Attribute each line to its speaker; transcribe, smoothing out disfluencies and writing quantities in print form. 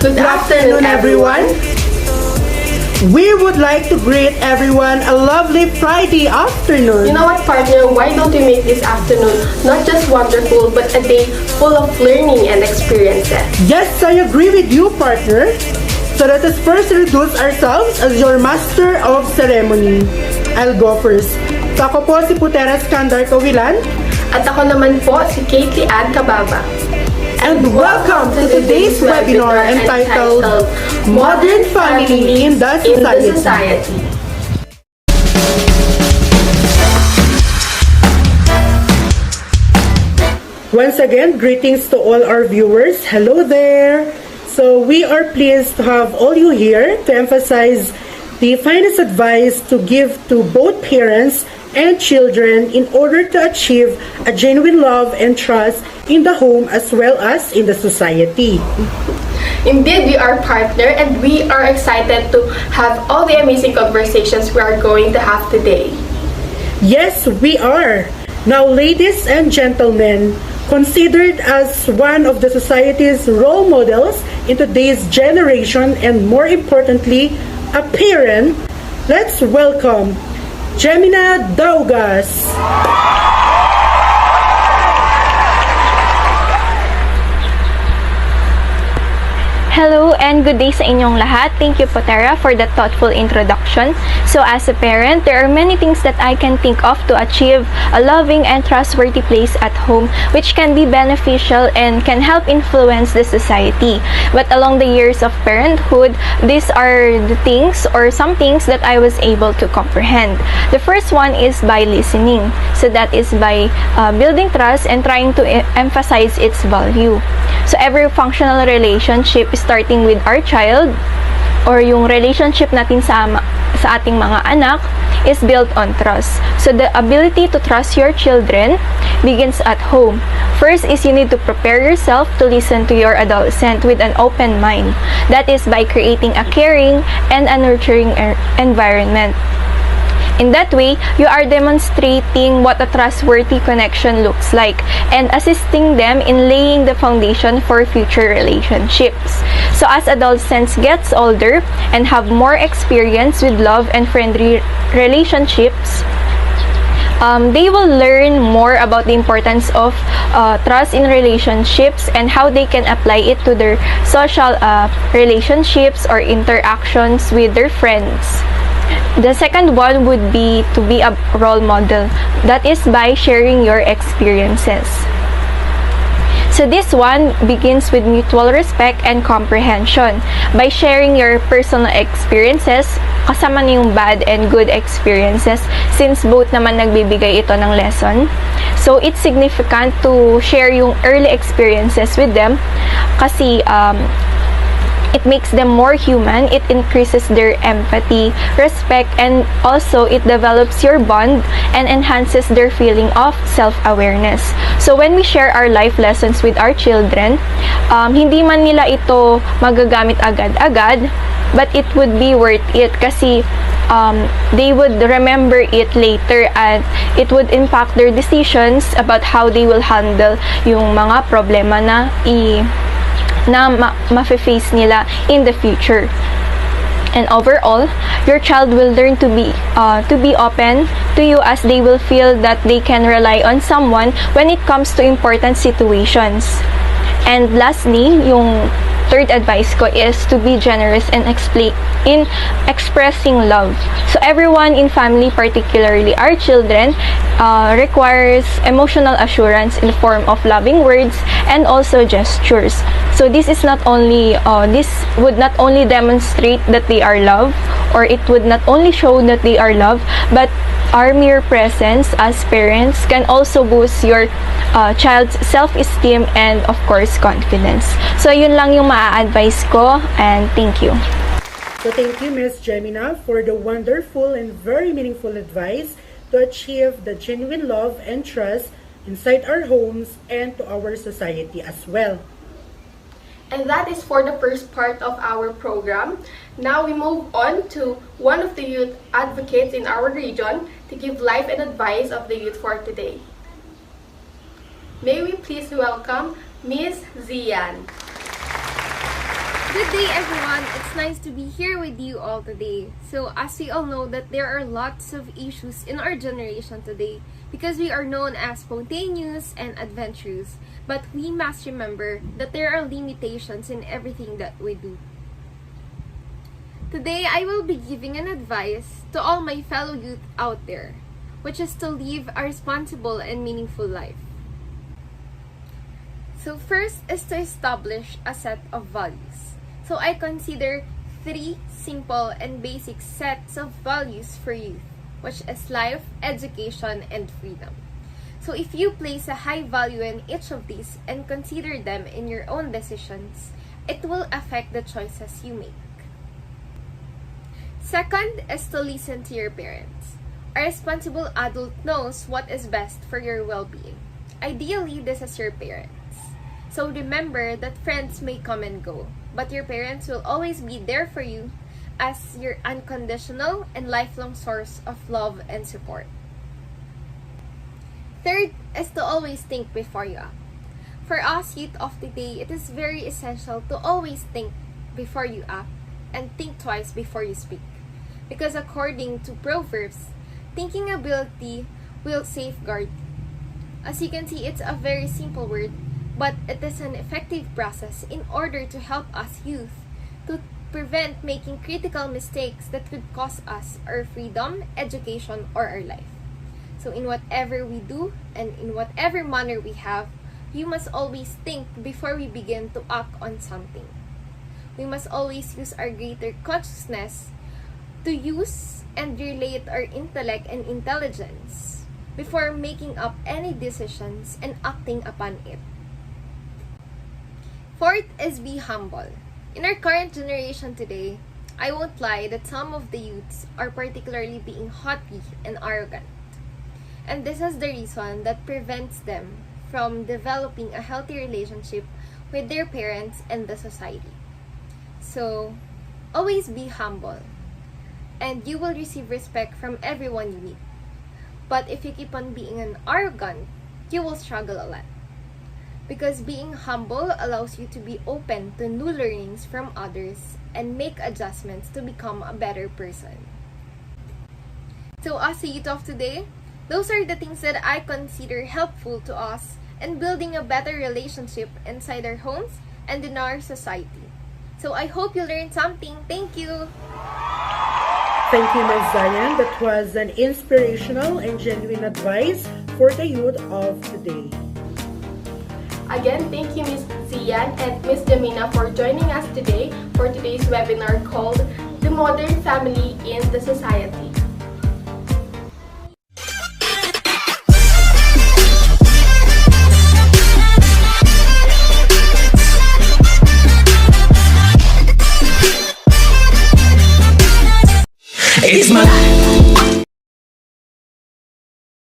Speaker 1: Good afternoon, everyone. We would like to greet everyone a lovely Friday afternoon.
Speaker 2: You know what, partner? Why don't we make this afternoon not just wonderful, but a day full of learning and experiences?
Speaker 1: Yes, I agree with you, partner. So let us first introduce ourselves as your master of ceremony. I'll go first. So ako po si Putera Skandar Kawilan.
Speaker 2: At ako naman po si Katie Ann Cababa.
Speaker 1: And welcome to today's webinar entitled Modern Family in the Society. Once again, greetings to all our viewers. Hello there. So we are pleased to have all you here to emphasize the finest advice to give to both parents and children in order to achieve a genuine love and trust in the home as well as in the society.
Speaker 2: Indeed, we are partner and we are excited to have all the amazing conversations we are going to have today.
Speaker 1: Yes, we are. Now, ladies and gentlemen, considered as one of the society's role models in today's generation and more importantly, a parent, let's welcome Gemina Daugas.
Speaker 3: Hello and good day sa inyong lahat. Thank you po, Tara, for that thoughtful introduction. So as a parent, there are many things that I can think of to achieve a loving and trustworthy place at home which can be beneficial and can help influence the society. But along the years of parenthood, these are the things or some things that I was able to comprehend. The first one is by listening. So that is by building trust and trying to emphasize its value. So every functional relationship starting with our child or yung relationship natin sa ating mga anak is built on trust. So the ability to trust your children begins at home. First is you need to prepare yourself to listen to your adolescent with an open mind. That is by creating a caring and a nurturing environment. In that way, you are demonstrating what a trustworthy connection looks like and assisting them in laying the foundation for future relationships. So as adolescents gets older and have more experience with love and friendly relationships, they will learn more about the importance of trust in relationships and how they can apply it to their social relationships or interactions with their friends. The second one would be to be a role model. That is by sharing your experiences. So this one begins with mutual respect and comprehension. By sharing your personal experiences, kasama na yung bad and good experiences since both naman nagbibigay ito ng lesson. So it's significant to share yung early experiences with them kasi it makes them more human, it increases their empathy, respect, and also it develops your bond and enhances their feeling of self-awareness. So when we share our life lessons with our children, hindi man nila ito magagamit agad-agad, but it would be worth it kasi they would remember it later and it would impact their decisions about how they will handle yung mga problema na ma-face nila in the future. And overall, your child will learn to be open to you as they will feel that they can rely on someone when it comes to important situations. And lastly, yung third advice ko is to be generous in expressing love. So everyone in family, particularly our children, requires emotional assurance in the form of loving words and also gestures. So this is not only this would not only demonstrate that they are loved, or it would not only show that they are loved, but our mere presence as parents can also boost your child's self-esteem and of course confidence. So yun lang yung maa-advise ko, and thank you.
Speaker 1: So thank you, Ms. Gemina, for the wonderful and very meaningful advice to achieve the genuine love and trust inside our homes and to our society as well.
Speaker 2: And that is for the first part of our program. Now we move on to one of the youth advocates in our region to give life and advice of the youth for today. May we please welcome Ms. Zian.
Speaker 4: Good day everyone! It's nice to be here with you all today. So as we all know that there are lots of issues in our generation today because we are known as spontaneous and adventurous, but we must remember that there are limitations in everything that we do. Today I will be giving an advice to all my fellow youth out there, which is to live a responsible and meaningful life. So first is to establish a set of values. So I consider 3 simple and basic sets of values for youth, which is life, education, and freedom. So if you place a high value in each of these and consider them in your own decisions, it will affect the choices you make. Second is to listen to your parents. A responsible adult knows what is best for your well-being. Ideally, this is your parents. So remember that friends may come and go, but your parents will always be there for you as your unconditional and lifelong source of love and support. Third is to always think before you act. For us youth of today, it is very essential to always think before you act and think twice before you speak. Because according to Proverbs, thinking ability will safeguard you. As you can see, it's a very simple word, but it is an effective process in order to help us youth to prevent making critical mistakes that could cost us our freedom, education, or our life. So in whatever we do and in whatever manner we have, we must always think before we begin to act on something. We must always use our greater consciousness to use and relate our intellect and intelligence before making up any decisions and acting upon it. Fourth is be humble. In our current generation today, I won't lie that some of the youths are particularly being haughty and arrogant. And this is the reason that prevents them from developing a healthy relationship with their parents and the society. So, always be humble, and you will receive respect from everyone you meet. But if you keep on being an arrogant, you will struggle a lot. Because being humble allows you to be open to new learnings from others and make adjustments to become a better person. So as a youth of today, those are the things that I consider helpful to us in building a better relationship inside our homes and in our society. So I hope you learned something. Thank you!
Speaker 1: Thank you, Ms. Zion. That was an inspirational and genuine advice for the youth of today.
Speaker 2: Again, thank you Ms. Zian and Ms. Jamina for joining us today for today's webinar called The Modern Family in the Society.